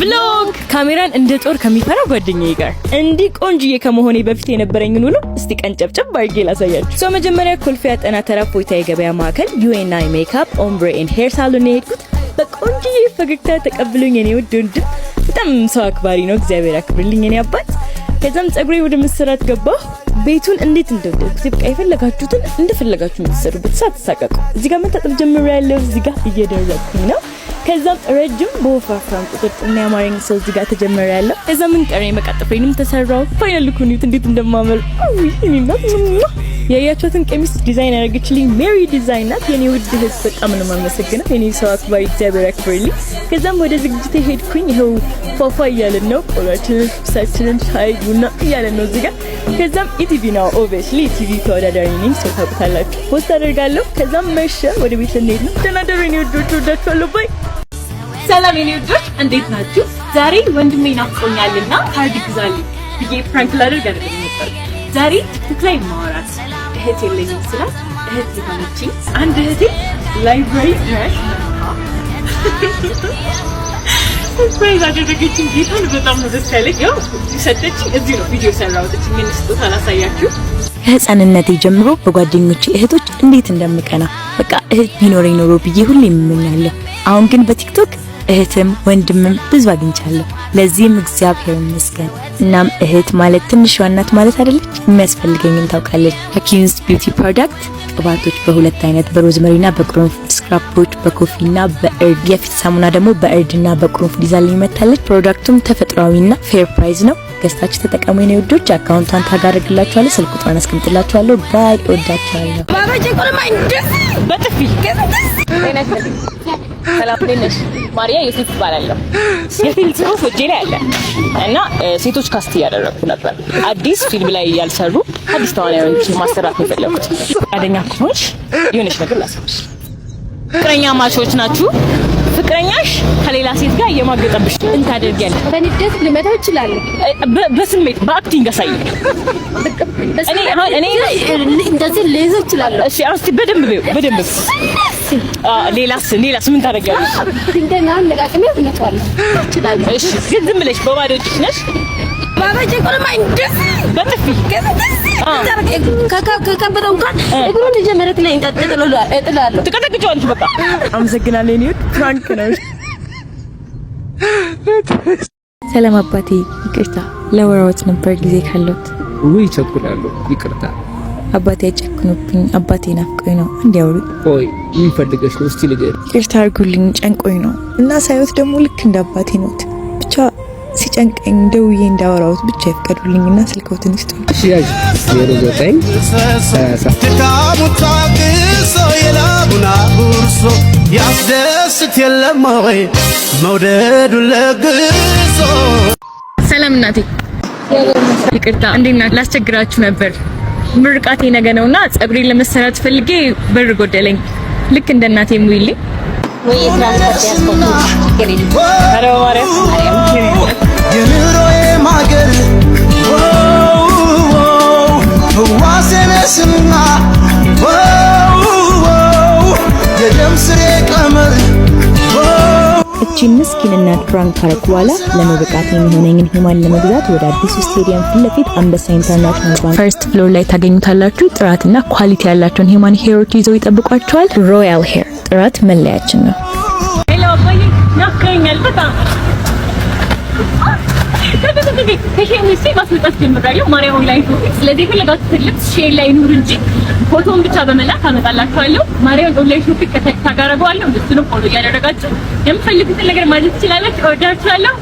ቭሎግ ካሜራን እንደ ጦር ከሚፈራ ጓደኛዬ ጋር እንዲህ ቆንጅዬ ከመሆኔ በፊት የነበረኝን ውሎ እስቲ ቀንጨብጨብ አድርጌ ላሳያችሁ። መጀመሪያ ኮልፌ አጠና ተራ ፎይታ የገበያ ማዕከል ዩኤንአይ ሜካፕ ኦምብሬ ኤንድ ሄር ሳሎን የሄድኩት በቆንጅዬ ፈገግታ ተቀብሎኝ የኔ ውድ ወንድም በጣም ሰው አክባሪ ነው። እግዚአብሔር ያክብርልኝ የኔ አባት። ከዛም ጸጉሬ ወደ መስራት ገባሁ። ቤቱን እንዴት እንደወደድኩት በቃ የፈለጋችሁትን እንደፈለጋችሁ የምትሰሩበት ሳትሳቀቁ። እዚህ ጋር መታጠብ ጀምሬያለሁ። እዚህ ጋር እየደረኩኝ ነው። ከዛም ረጅም በወፋፍራም ቁጥጥና ያማረኝ ሰው እዚህ ጋር ተጀመረያለሁ። ከዛም ምን ቀረኝ መቃጠፍሬንም ተሰራው። ፋይናል ኩኒት እንዴት እንደማመር እኔና ያያችሁትን ቀሚስ ዲዛይን ያደረገችልኝ ሜሪ ዲዛይን ናት። የኔ ውድ እህት በጣም ነው የማመሰግነው። የኔ ሰው አክባሪ እግዚአብሔር ያክብርልኝ። ከዛም ወደ ዝግጅት ሄድኩኝ። ይኸው ፏፏ እያለን ነው። ቆላችንን ብሳችንን ሻይ ቡና እያለን ነው እዚህ ጋር። ከዛም ኢቲቪ ነው ኦብቪየስሊ ኢቲቪ ተወዳዳሪ ነኝ። ሰው ታውቁታላችሁ። ፖስት አደርጋለሁ። ከዛም መሸ። ወደ ቤት እንሄድ ነው። ተናደሩ የኔ ውዶች፣ ወዳችኋለሁ። ባይ። ሰላም የኔ ውዶች እንዴት ናችሁ? ዛሬ ወንድሜ ናፍቆኛልና ካርድ ግዛልኝ ብዬ ፕራንክ ላደርግ አይደለም የመጣሁት። ዛሬ ቲክቶክ ላይ ማውራት እህት የለኝም ስላት እህት የሆነችኝ አንድ እህቴ ላይብራሪ ድረስ ሰርፕራይዝ አደረገችኝ። ጌታን በጣም ነው ደስ ያለኝ። ያው ሰጠችኝ። እዚህ ነው ቪዲዮ ሰራሁት። ምን ስጦታ አላሳያችሁ። ከህፃንነቴ ጀምሮ በጓደኞቼ እህቶች እንዴት እንደምቀና በቃ እህት ቢኖረኝ ኖሮ ብዬ ሁሌ እመኛለሁ። አሁን ግን በቲክቶክ እህትም ወንድምም ብዙ አግኝቻለሁ። ለዚህም እግዚአብሔር ይመስገን። እናም እህት ማለት ትንሿ እናት ማለት አይደለች። የሚያስፈልገኝን ታውቃለች። ኪንስ ቢዩቲ ፕሮዳክት ቅባቶች በሁለት አይነት በሮዝመሪና በቅርንፉድ፣ ስክራፖች በኮፊና በእርድ፣ የፊት ሳሙና ደግሞ በእርድና በቅርንፉድ ይዛልኝ መታለች። ፕሮዳክቱም ተፈጥሯዊና ፌር ፕራይስ ነው። ገዝታችሁ ተጠቀሙ የኔ ውዶች። አካውንቷን ታጋርግላችኋለሁ፣ ስልክ ቁጥሯን አስቀምጥላችኋለሁ። ባይ። ወዳችኋለሁ። ባባጂ ቆልማኝ በጥፊ ሰላም ነሽ? ማሪያ ዮሴፍ ይባላለሁ። የፊልም ጽሁፍ እጄ ላይ አለ እና ሴቶች ካስት እያደረኩ ነበር። አዲስ ፊልም ላይ ያልሰሩ አዲስ ተዋናዮች ማሰራት ነው የፈለኩት። ፈቃደኛ ከሆንሽ የሆነች ነገር ላሳይሽ። ፍቅረኛ ማቾች ናችሁ። ፍቅረኛሽ ከሌላ ሴት ጋር እየማገጠብሽ ምን ታደርጊያለሽ? በንዴት ልመታው እችላለሁ። በስሜት በአክቲንግ አሳይ። እኔ እንደዚህ ልይዝ እችላለሁ። እሺ አውስቲ በደንብ ሌላስ ምን ታደርጊያለሽ? ድንገና ለቃቅሜ እመታዋለሁ እችላለሁ። እሺ ግን ዝም ብለሽ በባዶ እጅሽ ነሽ? ባባጂ ቆልማኝ በጥፊ ከከበደው እንኳን እግሩን ይዤ መሬት ላይ እጥላለሁ። ትቀጠቅጪዋለሽ። በቃ አመሰግናለሁ። እኔ ፍራንክ ነው። ሰላም አባቴ፣ ይቅርታ ለወራዎች ነበር ጊዜ ካለዎት? ውይ ቸኩላለሁ፣ ይቅርታ አባቴ። አይጨክኑብኝ፣ አባቴ ናፍቆኝ ነው እንዲያውሩ። ቆይ ምን ፈልገሽ ነው? እስቲ ንገሪኝ። ይቅርታ አድርጉልኝ፣ ጨንቆኝ ነው እና ሳይወት ደግሞ ልክ እንደ አባቴ ነው። ብቻ ሲጨንቀኝ ደውዬ እንዳወራውት ብቻ ይፍቀዱልኝና ስልክዎትን ይስጡኝ። እሺ ያዥ 09 ያስደስት የለም ወይ መውደዱ ለግሶ። ሰላም እናቴ፣ ይቅርታ እንዴት ናችሁ? ላስቸግራችሁ ነበር። ምርቃቴ ነገ ነውና ጸጉሬን ለመሰራት ፈልጌ በር ጎደለኝ። ልክ እንደ እናቴ ሙይልኝ ወይ ትራንስፖርት ያስቆጥኩ አረ ማርያም የኑሮዬ ማገር ዋሴነስና የደም ስሬ ቀመር። እቺን ምስኪን እናት ፕራንክ ካረኩ በኋላ ለምርቃት የሚሆነኝን ሂማን ለመግዛት ወደ አዲሱ ስቴዲየም ፊት ለፊት አንበሳ ኢንተርናሽናል ባንክ ፈርስት ፍሎር ላይ ታገኙታላችሁ። ጥራትና ኳሊቲ ያላቸውን ሂማን ሄሮች ይዘው ይጠብቋቸዋል። ሮያል ሄር ጥራት መለያችን ነው። ሄሎ አባዬ፣ ናፍቀኸኛል በጣም። ከሼሚሲ ማስመጣት ጀምራለሁ። ማርያም ላይ ስለዚህ ፈለጋችሁት ልብስ ሼር ላይ ኑር እንጂ ፎቶን ብቻ በመላክ አመጣላችኋለሁ። ማርያም ኦንላይን ሾፒንግ ታጋረጋዋለሁ። እሱንም ፎሎ እያደረጋችሁ የምትፈልጉትን ነገር ማግኘት ትችላላችሁ። እወዳችኋለሁ።